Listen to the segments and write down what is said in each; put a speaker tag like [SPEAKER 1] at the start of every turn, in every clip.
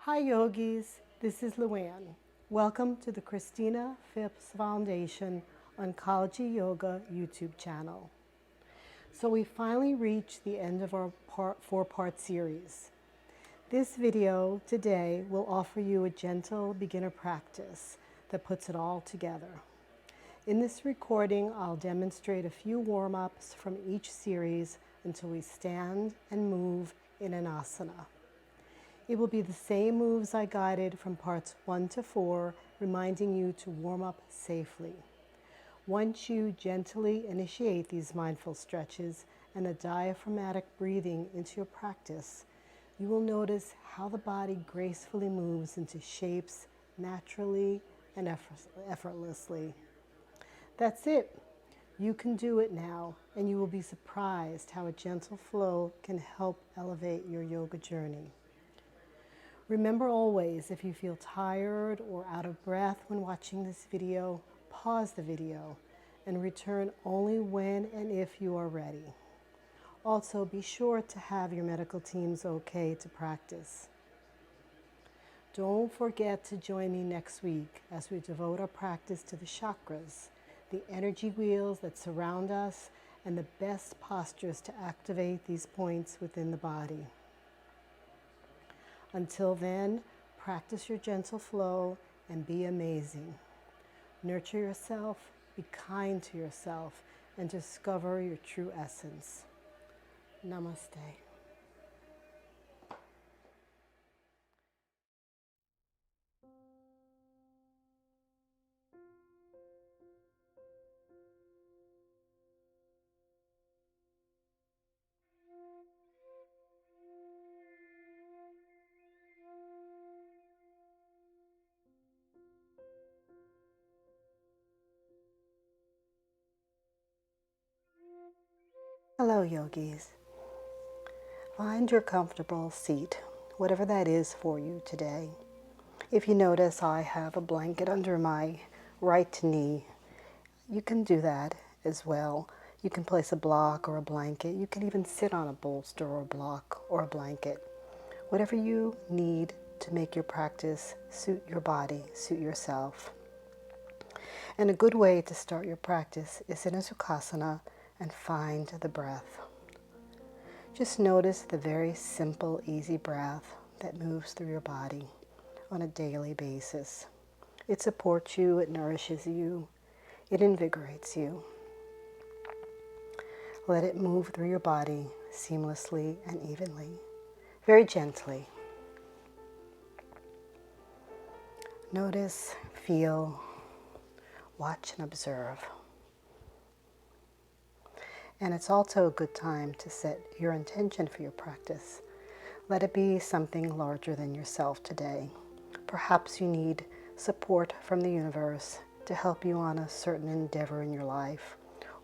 [SPEAKER 1] Hi yogis, this is LuAnn. Welcome to the Christina Phipps Foundation Oncology Yoga YouTube channel. So we finally reached the end of our four-part series. This video today will offer you a gentle beginner practice that puts it all together. In this recording, I'll demonstrate a few warm-ups from each series until we stand and move in an asana. It will be the same moves I guided from parts 1 to 4, reminding you to warm up safely. Once you gently initiate these mindful stretches and a diaphragmatic breathing into your practice, you will notice how the body gracefully moves into shapes naturally and effortlessly. That's it. You can do it now, and you will be surprised how a gentle flow can help elevate your yoga journey. Remember always, if you feel tired or out of breath when watching this video, pause the video and return only when and if you are ready. Also, be sure to have your medical teams okay to practice. Don't forget to join me next week as we devote our practice to the chakras, the energy wheels that surround us, and the best postures to activate these points within the body. Until then, practice your gentle flow and be amazing. Nurture yourself, be kind to yourself, and discover your true essence. Namaste. Hello, yogis. Find your comfortable seat, whatever that is for you today. If you notice, I have a blanket under my right knee. You can do that as well. You can place a block or a blanket. You can even sit on a bolster or a block or a blanket. Whatever you need to make your practice suit your body, suit yourself. And a good way to start your practice is in a sukhasana and find the breath. Just notice the very simple, easy breath that moves through your body on a daily basis. It supports you, it nourishes you, it invigorates you. Let it move through your body seamlessly and evenly, very gently. Notice, feel, watch, and observe. And it's also a good time to set your intention for your practice. Let it be something larger than yourself today. Perhaps you need support from the universe to help you on a certain endeavor in your life.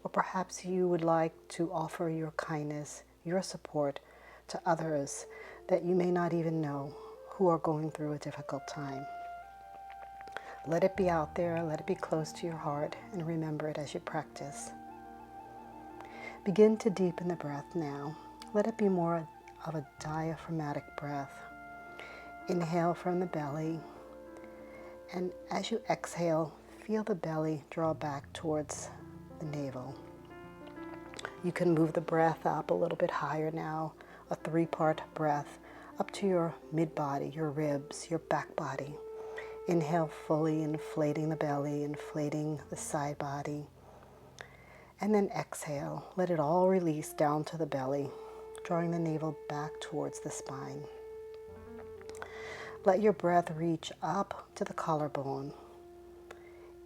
[SPEAKER 1] Or perhaps you would like to offer your kindness, your support to others that you may not even know who are going through a difficult time. Let it be out there, let it be close to your heart, and remember it as you practice. Begin to deepen the breath now. Let it be more of a diaphragmatic breath. Inhale from the belly, and as you exhale, feel the belly draw back towards the navel. You can move the breath up a little bit higher now, a 3-part breath up to your mid-body, your ribs, your back body. Inhale fully, inflating the belly, inflating the side body. And then exhale, let it all release down to the belly, drawing the navel back towards the spine. Let your breath reach up to the collarbone.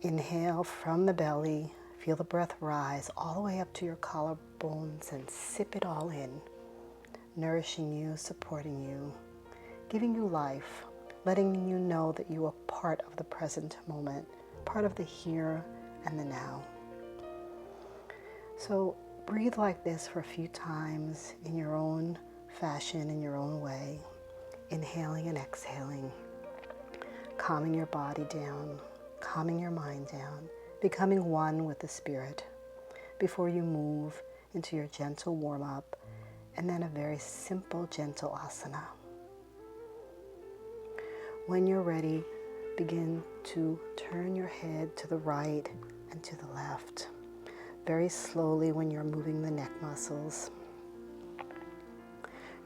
[SPEAKER 1] Inhale from the belly, feel the breath rise all the way up to your collarbones and sip it all in, nourishing you, supporting you, giving you life, letting you know that you are part of the present moment, part of the here and the now. So breathe like this for a few times in your own fashion, in your own way, inhaling and exhaling, calming your body down, calming your mind down, becoming one with the spirit before you move into your gentle warm-up and then a very simple, gentle asana. When you're ready, begin to turn your head to the right and to the left. Very slowly when you're moving the neck muscles.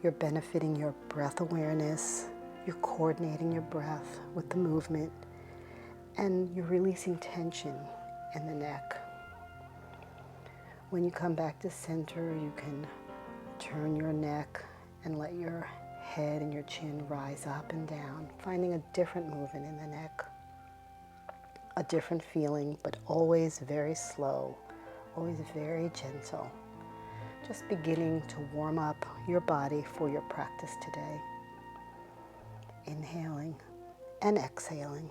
[SPEAKER 1] You're benefiting your breath awareness. You're coordinating your breath with the movement. And you're releasing tension in the neck. When you come back to center, you can turn your neck and let your head and your chin rise up and down, finding a different movement in the neck, a different feeling, but always very slow, always very gentle. Just beginning to warm up your body for your practice today. Inhaling and exhaling.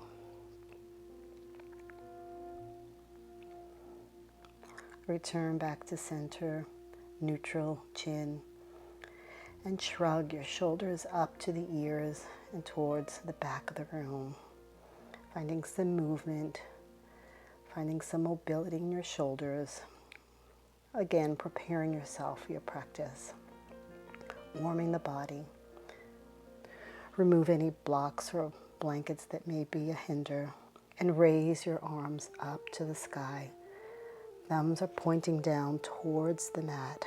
[SPEAKER 1] Return back to center, neutral chin, and shrug your shoulders up to the ears and towards the back of the room. Finding some movement, finding some mobility in your shoulders. Again, preparing yourself for your practice. Warming the body. Remove any blocks or blankets that may be a hinder, and raise your arms up to the sky. Thumbs are pointing down towards the mat.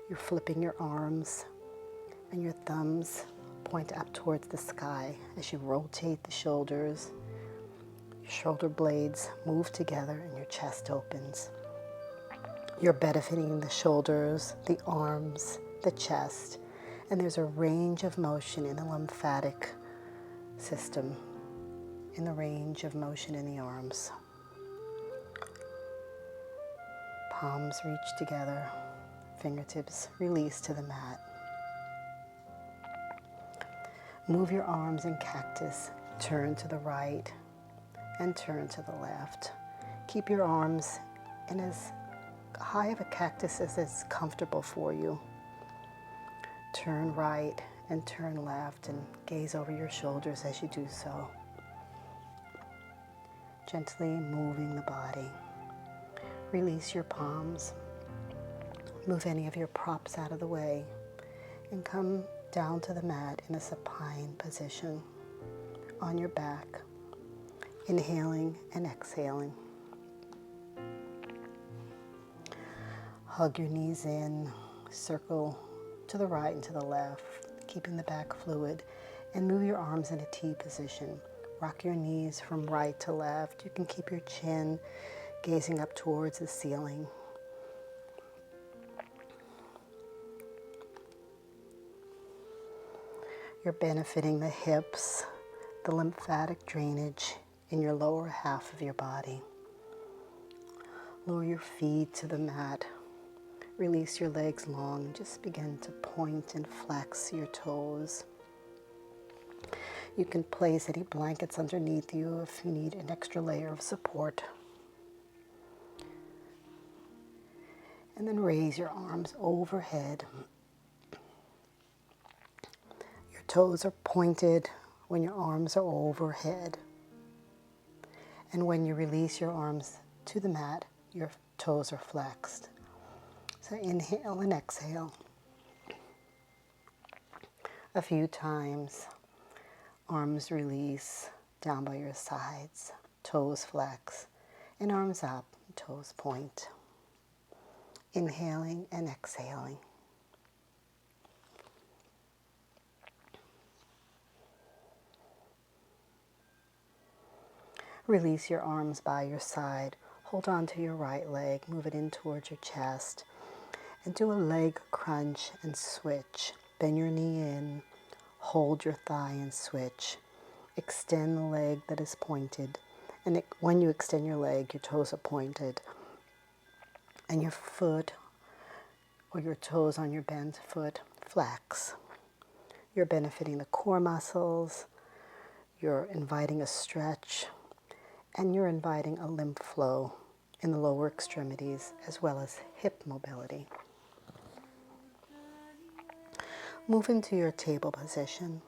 [SPEAKER 1] You're flipping your arms and your thumbs point up towards the sky as you rotate the shoulders. Your shoulder blades move together and your chest opens. You're benefiting the shoulders, the arms, the chest, and there's a range of motion in the lymphatic system, in the range of motion in the arms. Palms reach together, fingertips release to the mat. Move your arms in cactus, turn to the right and turn to the left. Keep your arms in as high of a cactus as is comfortable for you. Turn right and turn left and gaze over your shoulders as you do so. Gently moving the body. Release your palms. Move any of your props out of the way and come down to the mat in a supine position on your back, inhaling and exhaling. Hug your knees in, circle to the right and to the left, keeping the back fluid, and move your arms in a T position. Rock your knees from right to left. You can keep your chin gazing up towards the ceiling. You're benefiting the hips, the lymphatic drainage in your lower half of your body. Lower your feet to the mat. Release your legs long. Just begin to point and flex your toes. You can place any blankets underneath you if you need an extra layer of support. And then raise your arms overhead. Your toes are pointed when your arms are overhead. And when you release your arms to the mat, your toes are flexed. So inhale and exhale. A few times. Arms release down by your sides. Toes flex. And arms up, toes point. Inhaling and exhaling. Release your arms by your side. Hold on to your right leg. Move it in towards your chest. And do a leg crunch and switch. Bend your knee in. Hold your thigh and switch. Extend the leg that is pointed. And when you extend your leg, your toes are pointed. And your foot or your toes on your bent foot flex. You're benefiting the core muscles. You're inviting a stretch. And you're inviting a lymph flow in the lower extremities as well as hip mobility. Move into your table position.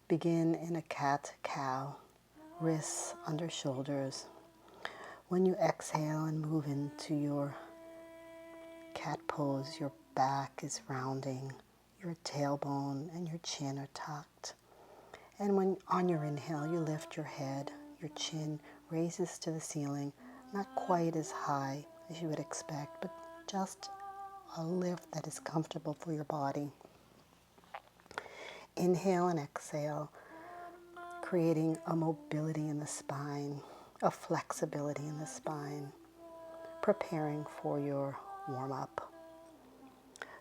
[SPEAKER 1] Begin in a cat-cow, wrists under shoulders. When you exhale and move into your cat pose, your back is rounding, your tailbone and your chin are tucked. And when on your inhale, you lift your head, your chin raises to the ceiling, not quite as high as you would expect, but just a lift that is comfortable for your body. Inhale and exhale, creating a mobility in the spine, a flexibility in the spine, preparing for your warm-up.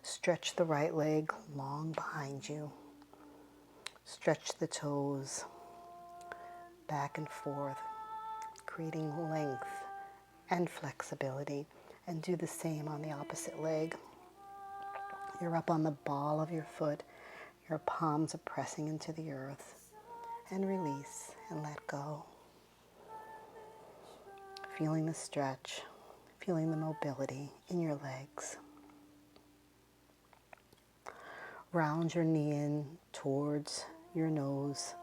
[SPEAKER 1] Stretch the right leg long behind you. Stretch the toes back and forth, creating length and flexibility. And do the same on the opposite leg. You're up on the ball of your foot. Your palms are pressing into the earth. And release and let go. Feeling the stretch, feeling the mobility in your legs. Round your knee in towards your nose,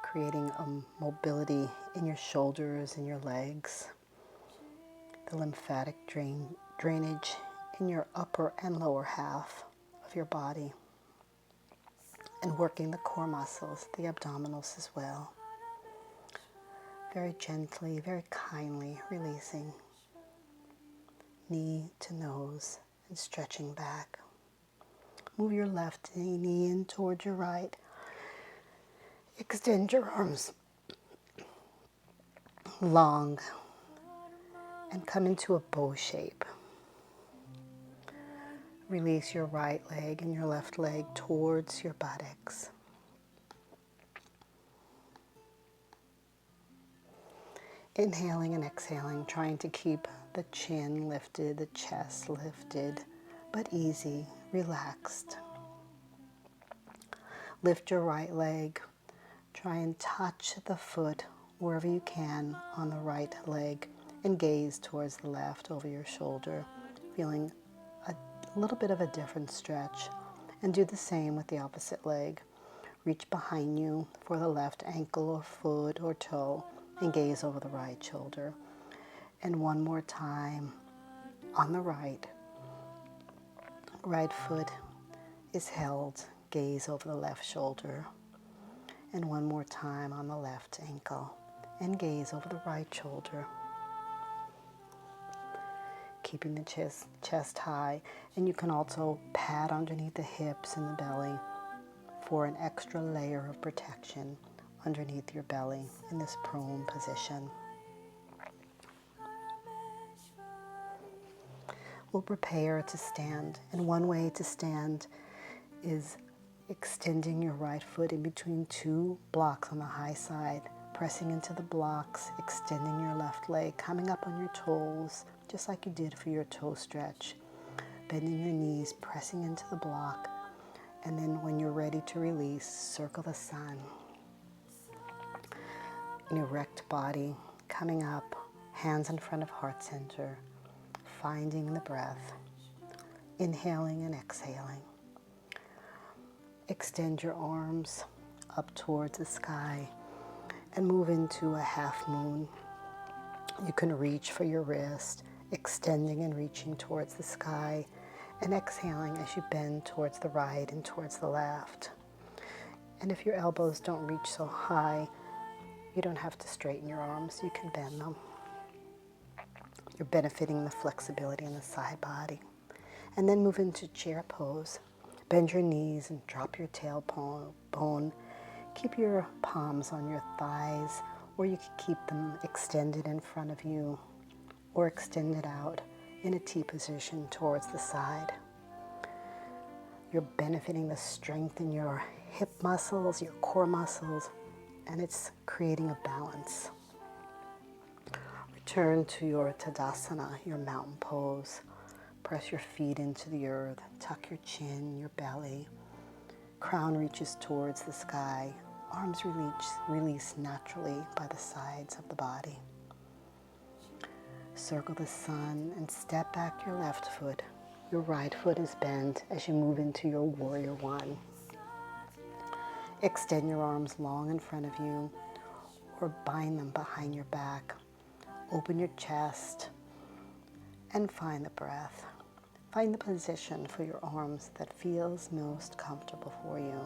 [SPEAKER 1] creating a mobility in your shoulders and your legs. The lymphatic drainage in your upper and lower half of your body. And working the core muscles, the abdominals as well. Very gently, very kindly releasing. Knee to nose and stretching back. Move your left knee in towards your right. Extend your arms long and come into a bow shape. Release your right leg and your left leg towards your buttocks. Inhaling and exhaling, trying to keep the chin lifted, the chest lifted, but easy, relaxed. Lift your right leg. Try and touch the foot wherever you can on the right leg and gaze towards the left over your shoulder, feeling a little bit of a different stretch. And do the same with the opposite leg. Reach behind you for the left ankle or foot or toe and gaze over the right shoulder. And one more time on the right. Right foot is held, gaze over the left shoulder. And one more time on the left ankle and gaze over the right shoulder. Keeping the chest high, and you can also pat underneath the hips and the belly for an extra layer of protection underneath your belly in this prone position. We'll prepare to stand, and one way to stand is extending your right foot in between two blocks on the high side, pressing into the blocks, extending your left leg, coming up on your toes, just like you did for your toe stretch, bending your knees, pressing into the block, and then when you're ready to release, circle the sun. An erect body, coming up, hands in front of heart center, finding the breath, inhaling and exhaling. Extend your arms up towards the sky and move into a half moon. You can reach for your wrist, extending and reaching towards the sky, and exhaling as you bend towards the right and towards the left. And if your elbows don't reach so high, you don't have to straighten your arms, you can bend them. You're benefiting the flexibility in the side body. And then move into chair pose. Bend your knees and drop your tailbone. Keep your palms on your thighs, or you can keep them extended in front of you, or extended out in a T position towards the side. You're benefiting the strength in your hip muscles, your core muscles, and it's creating a balance. Return to your Tadasana, your mountain pose. Press your feet into the earth, tuck your chin, your belly. Crown reaches towards the sky. Arms release naturally by the sides of the body. Circle the sun and step back your left foot. Your right foot is bent as you move into your warrior one. Extend your arms long in front of you or bind them behind your back. Open your chest and find the breath. Find the position for your arms that feels most comfortable for you.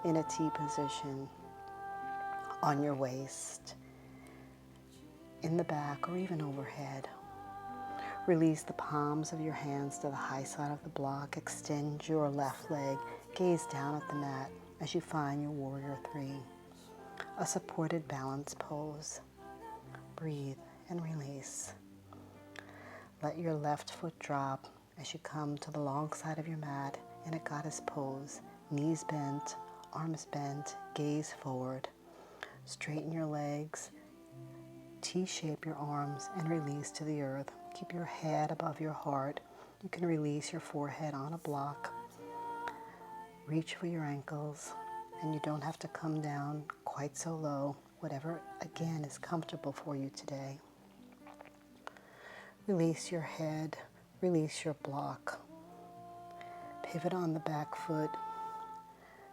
[SPEAKER 1] In a T position, on your waist, in the back, or even overhead. Release the palms of your hands to the high side of the block. Extend your left leg. Gaze down at the mat as you find your warrior three, a supported balance pose. Breathe and release. Let your left foot drop as you come to the long side of your mat in a goddess pose. Knees bent, arms bent, gaze forward. Straighten your legs, T-shape your arms, and release to the earth. Keep your head above your heart. You can release your forehead on a block. Reach for your ankles, and you don't have to come down quite so low. Whatever, again, is comfortable for you today. Release your head, release your block. Pivot on the back foot.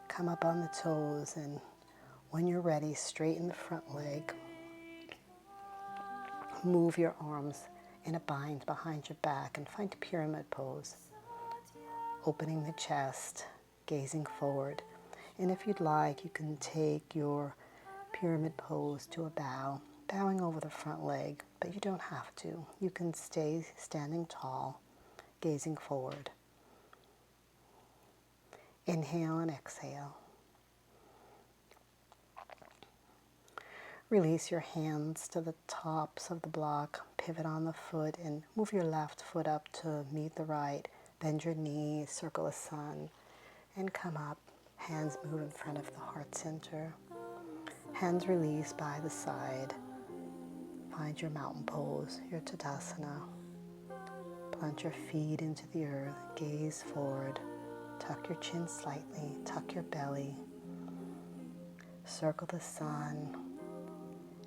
[SPEAKER 1] Come up on the toes, and when you're ready, straighten the front leg. Move your arms in a bind behind your back and find a pyramid pose. Opening the chest, gazing forward. And if you'd like, you can take your pyramid pose to a bow, bowing over the front leg, but you don't have to. You can stay standing tall, gazing forward. Inhale and exhale. Release your hands to the tops of the block, pivot on the foot, and move your left foot up to meet the right. Bend your knees, circle a sun, and come up. Hands move in front of the heart center. Hands release by the side. Find your mountain pose, your Tadasana. Plant your feet into the earth, gaze forward. Tuck your chin slightly, tuck your belly. Circle the sun.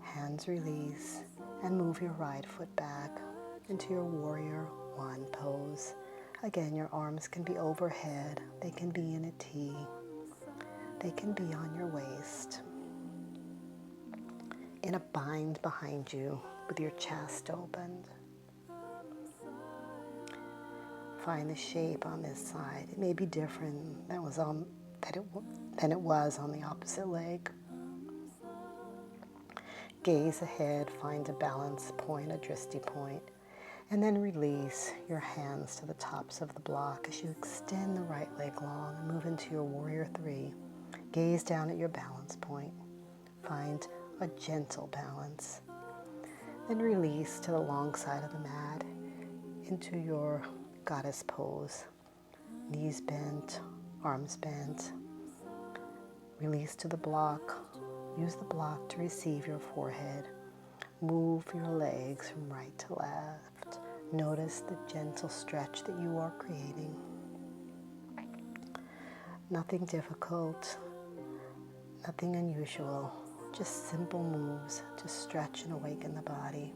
[SPEAKER 1] Hands release, and move your right foot back into your warrior one pose. Again, your arms can be overhead, they can be in a T, they can be on your waist, in a bind behind you with your chest opened. Find the shape on this side. It may be different than it was on the opposite leg. Gaze ahead, find a balance point, a drishti point, and then release your hands to the tops of the block as you extend the right leg long and move into your warrior three. Gaze down at your balance point. Find a gentle balance. Then release to the long side of the mat into your goddess pose. Knees bent, arms bent. Release to the block. Use the block to receive your forehead. Move your legs from right to left. Notice the gentle stretch that you are creating. Nothing difficult, nothing unusual, just simple moves to stretch and awaken the body.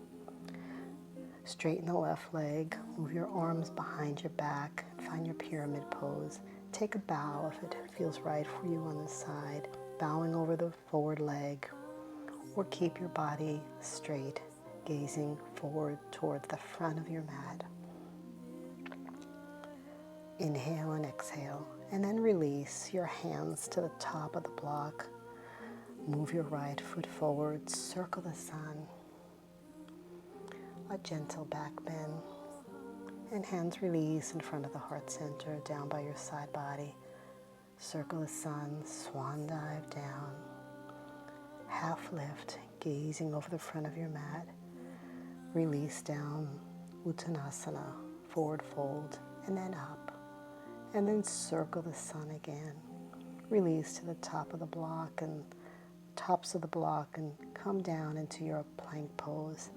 [SPEAKER 1] Straighten the left leg, move your arms behind your back, and find your pyramid pose. Take a bow if it feels right for you on the side, bowing over the forward leg, or keep your body straight, gazing forward towards the front of your mat. Inhale and exhale, and then release your hands to the top of the block. Move your right foot forward, circle the sun. A gentle back bend, and hands release in front of the heart center, down by your side body. Circle the sun, swan dive down. Half lift, gazing over the front of your mat. Release down, Uttanasana, forward fold, and then up. And then circle the sun again. Release to the top of the block and tops of the block and come down into your plank pose.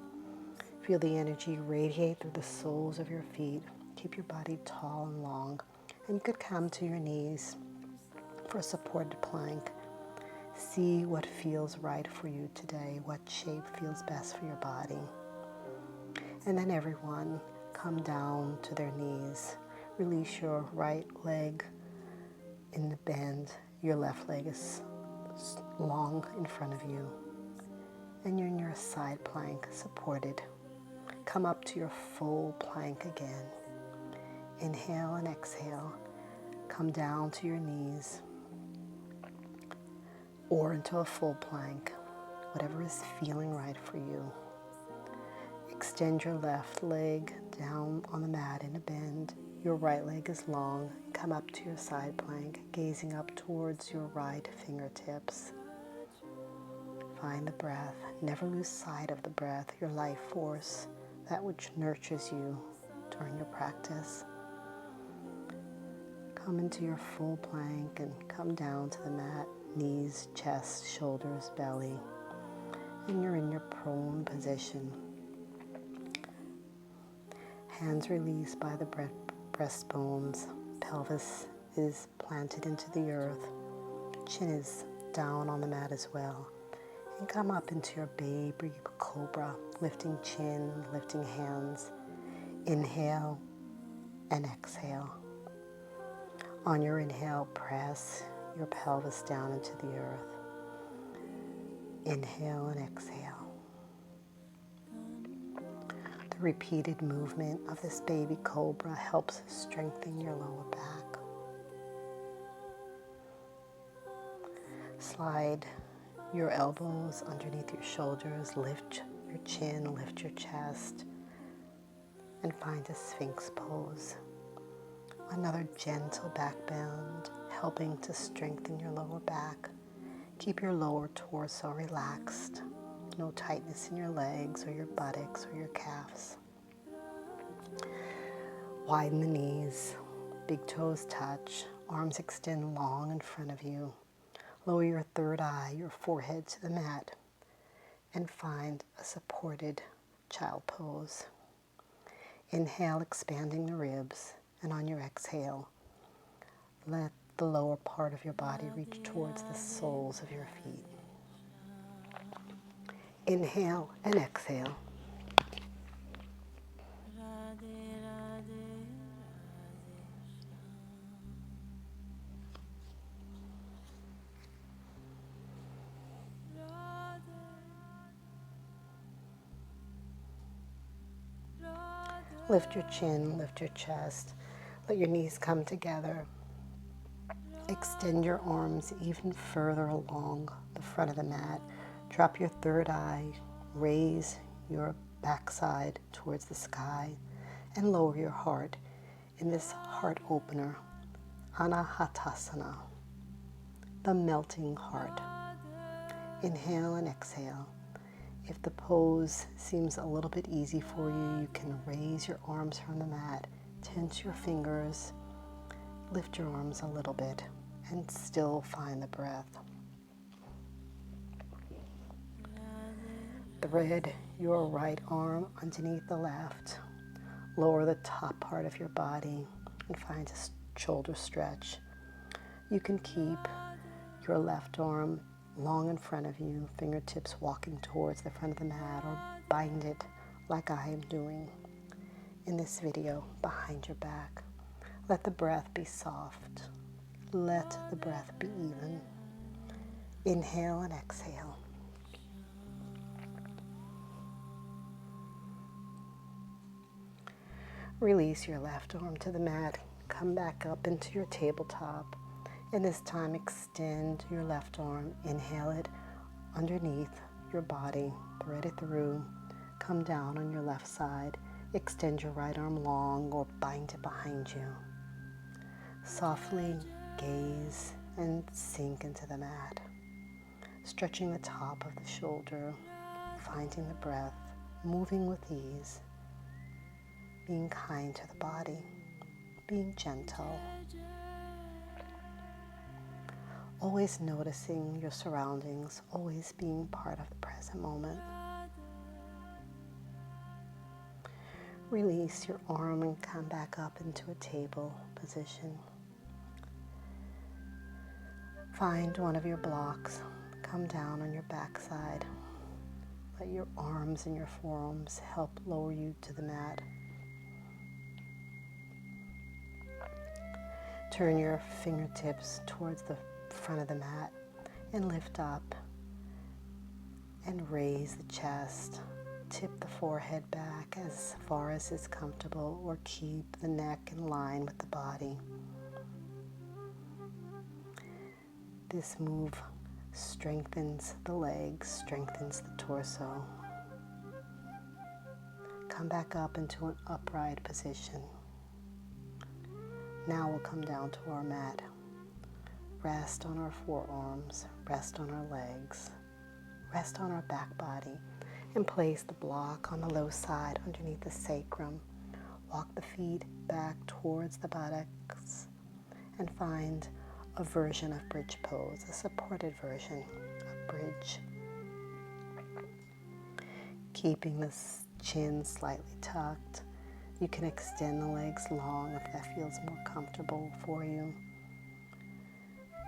[SPEAKER 1] Feel the energy radiate through the soles of your feet. Keep your body tall and long. And you could come to your knees for a supported plank. See what feels right for you today, what shape feels best for your body. And then everyone come down to their knees. Release your right leg in the bend. Your left leg is long in front of you. And you're in your side plank, supported. Come up to your full plank again. Inhale and exhale. Come down to your knees or into a full plank, whatever is feeling right for you. Extend your left leg down on the mat in a bend. Your right leg is long. Come up to your side plank, gazing up towards your right fingertips. Find the breath. Never lose sight of the breath, your life force, that which nurtures you during your practice. Come into your full plank and come down to the mat, knees, chest, shoulders, belly, and you're in your prone position. Hands released by the breastbones. Pelvis is planted into the earth. Chin is down on the mat as well. And come up into your baby cobra, lifting chin, lifting hands. Inhale and exhale. On your inhale, press your pelvis down into the earth. Inhale and exhale. The repeated movement of this baby cobra helps strengthen your lower back. Slide your elbows underneath your shoulders, lift your chin, lift your chest, and find a Sphinx pose. Another gentle back bend, helping to strengthen your lower back. Keep your lower torso relaxed. No tightness in your legs or your buttocks or your calves. Widen the knees, big toes touch, arms extend long in front of you. Lower your third eye, your forehead to the mat, and find a supported child pose. Inhale, expanding the ribs, and on your exhale, let the lower part of your body reach towards the soles of your feet. Inhale and exhale. Lift your chin, lift your chest. Let your knees come together. Extend your arms even further along the front of the mat. Drop your third eye. Raise your backside towards the sky. And lower your heart in this heart opener, Anahatasana, the melting heart. Inhale and exhale. If the pose seems a little bit easy for you, you can raise your arms from the mat, tense your fingers, lift your arms a little bit, and still find the breath. Thread your right arm underneath the left. Lower the top part of your body and find a shoulder stretch. You can keep your left arm long in front of you, fingertips walking towards the front of the mat, or bind it like I am doing in this video behind your back. Let the breath be soft. Let the breath be even. Inhale and exhale. Release your left arm to the mat. Come back up into your tabletop. And this time extend your left arm. Inhale it underneath your body. Thread it through. Come down on your left side. Extend your right arm long or bind it behind you. Softly gaze and sink into the mat. Stretching the top of the shoulder. Finding the breath. Moving with ease. Being kind to the body. Being gentle. Always noticing your surroundings, always being part of the present moment. Release your arm and come back up into a table position. Find one of your blocks, come down on your backside. Let your arms and your forearms help lower you to the mat. Turn your fingertips towards the front of the mat and lift up and raise the chest. tip the forehead back as far as is comfortable, or keep the neck in line with the body. This move strengthens the legs, strengthens the torso. Come back up into an upright position. Now we'll come down to our mat. Rest on our forearms, rest on our legs, rest on our back body, and place the block on the low side underneath the sacrum. Walk the feet back towards the buttocks and find a version of bridge pose, a supported version of bridge. Keeping the chin slightly tucked. You can extend the legs long if that feels more comfortable for you.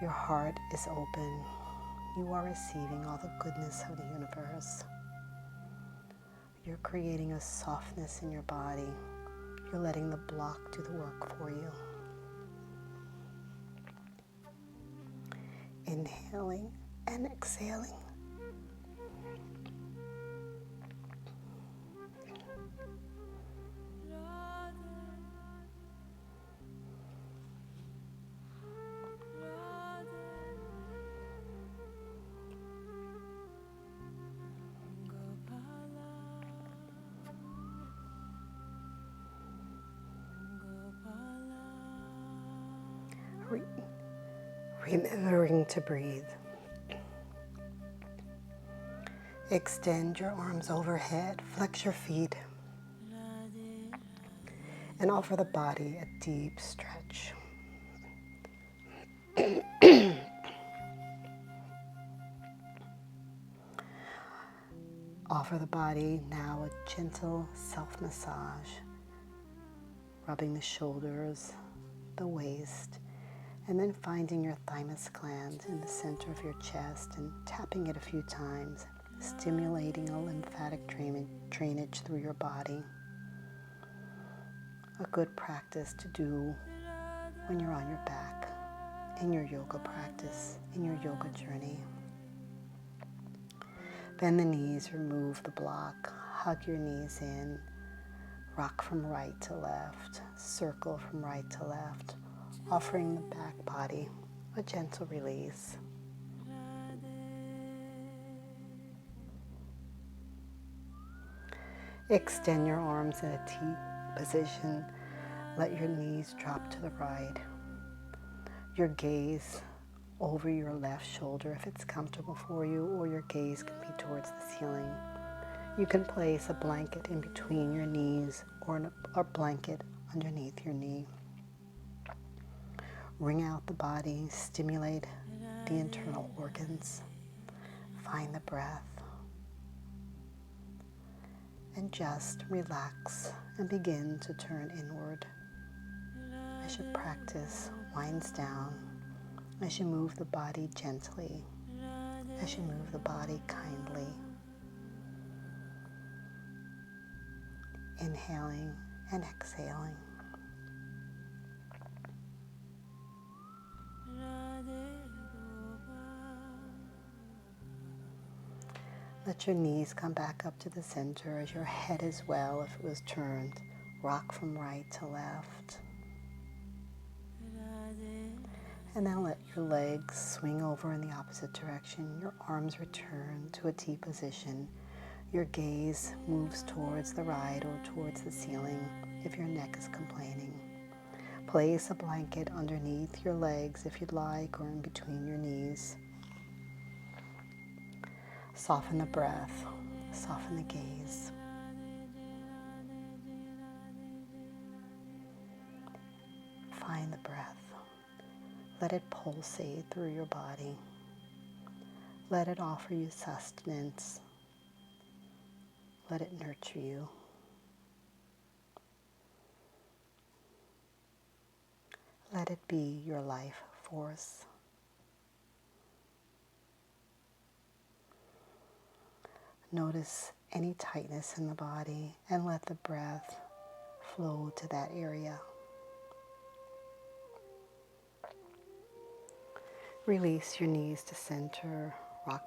[SPEAKER 1] Your heart is open. You are receiving all the goodness of the universe. You're creating a softness in your body. You're letting the block do the work for you. Inhaling and exhaling. Remembering to breathe. Extend your arms overhead, flex your feet, and offer the body a deep stretch. Offer the body now a gentle self-massage, rubbing the shoulders, the waist, and then finding your thymus gland in the center of your chest and tapping it a few times, stimulating a lymphatic drainage through your body. A good practice to do when you're on your back, in your yoga practice, in your yoga journey. Bend the knees, remove the block, hug your knees in, rock from right to left, circle from right to left, offering the back body a gentle release. Extend your arms in a T position. Let your knees drop to the right. Your gaze over your left shoulder if it's comfortable for you, or your gaze can be towards the ceiling. You can place a blanket in between your knees or a blanket underneath your knee. Wring out the body, stimulate the internal organs. Find the breath. And just relax and begin to turn inward. As your practice winds down, as you move the body gently, as you move the body kindly. Inhaling and exhaling. Let your knees come back up to the center as your head as well, if it was turned. Rock from right to left. And then let your legs swing over in the opposite direction. Your arms return to a T position. Your gaze moves towards the right or towards the ceiling if your neck is complaining. Place a blanket underneath your legs if you'd like, or in between your knees. Soften the breath, soften the gaze. Find the breath. Let it pulsate through your body. Let it offer you sustenance. Let it nurture you. Let it be your life force. Notice any tightness in the body and let the breath flow to that area. Release your knees to center, rock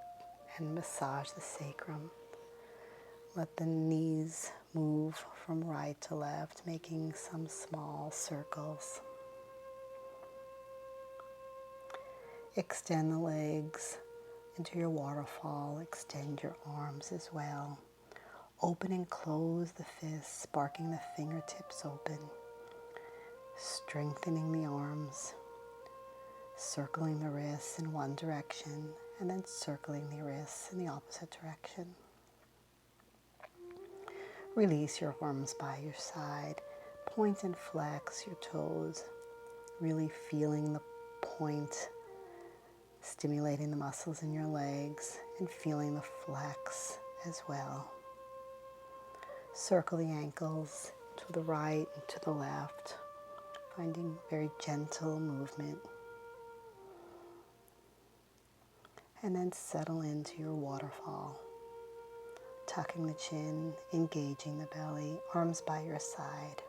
[SPEAKER 1] and massage the sacrum. Let the knees move from right to left, making some small circles. Extend the legs into your waterfall. Extend your arms as well. Open and close the fists, sparking the fingertips open. Strengthening the arms. Circling the wrists in one direction and then circling the wrists in the opposite direction. Release your arms by your side. Point and flex your toes, really feeling the point, stimulating the muscles in your legs and feeling the flex as well. Circle the ankles to the right and to the left, finding very gentle movement. And then settle into your waterfall. Tucking the chin, engaging the belly, arms by your side.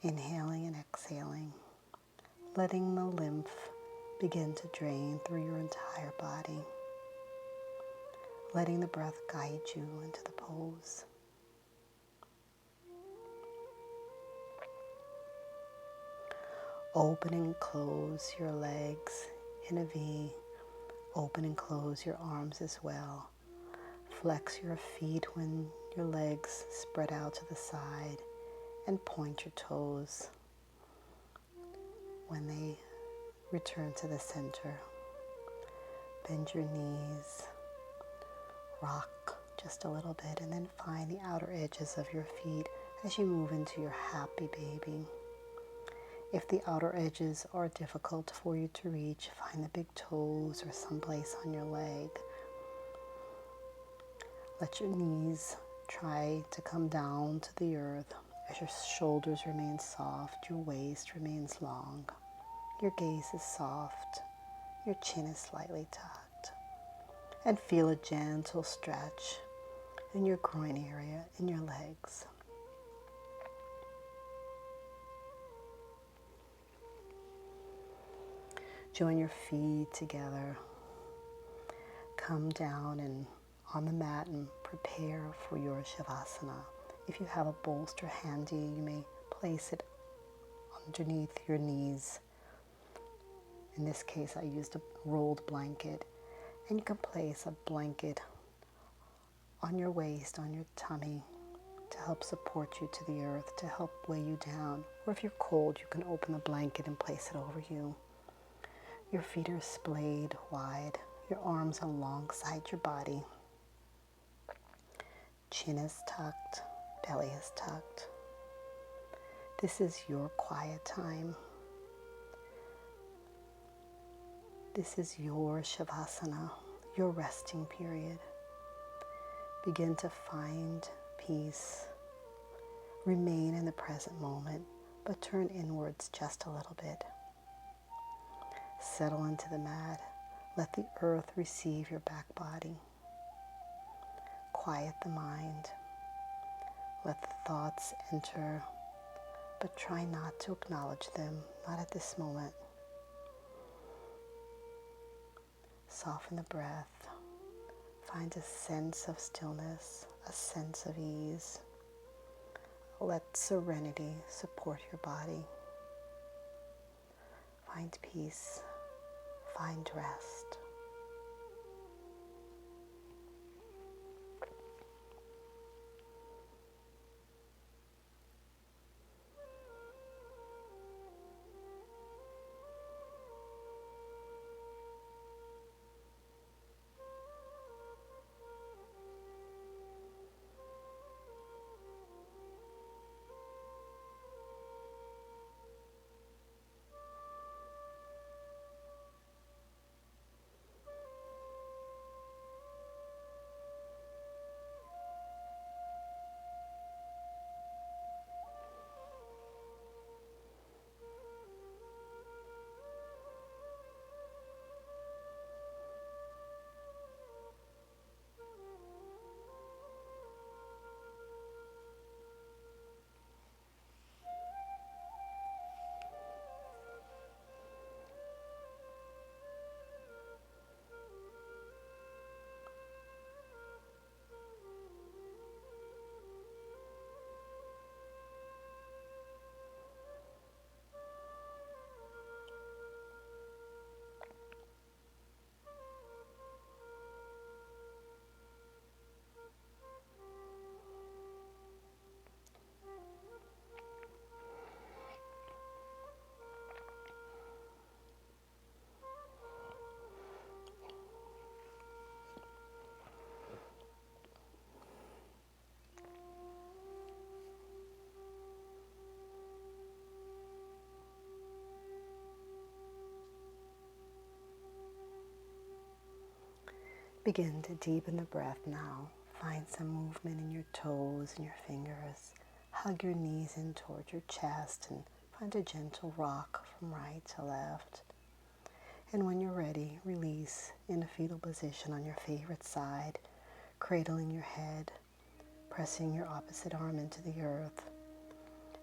[SPEAKER 1] Inhaling and exhaling, letting the lymph begin to drain through your entire body. Letting the breath guide you into the pose. Open and close your legs in a V. Open and close your arms as well. Flex your feet when your legs spread out to the side and point your toes when they return to the center. Bend your knees. Rock just a little bit and then find the outer edges of your feet as you move into your happy baby. If the outer edges are difficult for you to reach, find the big toes or someplace on your leg. Let your knees try to come down to the earth as your shoulders remain soft, your waist remains long, your gaze is soft, your chin is slightly tucked. And feel a gentle stretch in your groin area, in your legs. Join your feet together. Come down and on the mat and prepare for your Shavasana. If you have a bolster handy, you may place it underneath your knees. In this case, I used a rolled blanket. And you can place a blanket on your waist, on your tummy, to help support you to the earth, to help weigh you down. Or if you're cold, you can open the blanket and place it over you. Your feet are splayed wide, your arms alongside your body. Chin is tucked, belly is tucked. This is your quiet time. This is your Shavasana, your resting period. Begin to find peace. Remain in the present moment, but turn inwards just a little bit. Settle into the mat. Let the earth receive your back body. Quiet the mind. Let the thoughts enter, but try not to acknowledge them, not at this moment. Soften the breath. Find a sense of stillness, a sense of ease. Let serenity support your body. Find peace. Find rest. Begin to deepen the breath now. Find some movement in your toes and your fingers. Hug your knees in toward your chest and find a gentle rock from right to left. And when you're ready, release in a fetal position on your favorite side, cradling your head, pressing your opposite arm into the earth.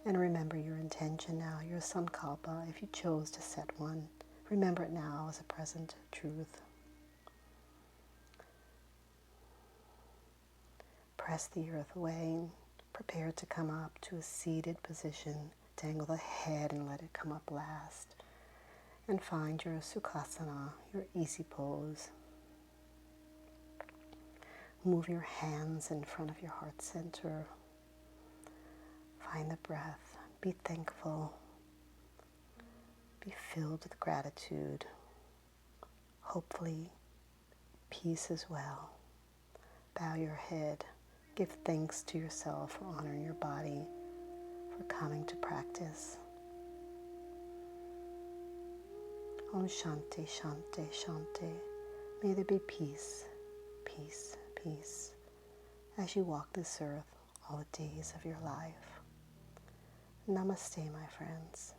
[SPEAKER 1] And remember your intention now, your sankalpa, if you chose to set one. Remember it now as a present truth. Press the earth away and prepare to come up to a seated position. Dangle the head and let it come up last. And find your sukhasana, your easy pose. Move your hands in front of your heart center. Find the breath. Be thankful. Be filled with gratitude. Hopefully, peace as well. Bow your head. Give thanks to yourself for honoring your body, for coming to practice. Om Shanti, Shanti, Shanti. May there be peace, peace, peace, as you walk this earth all the days of your life. Namaste, my friends.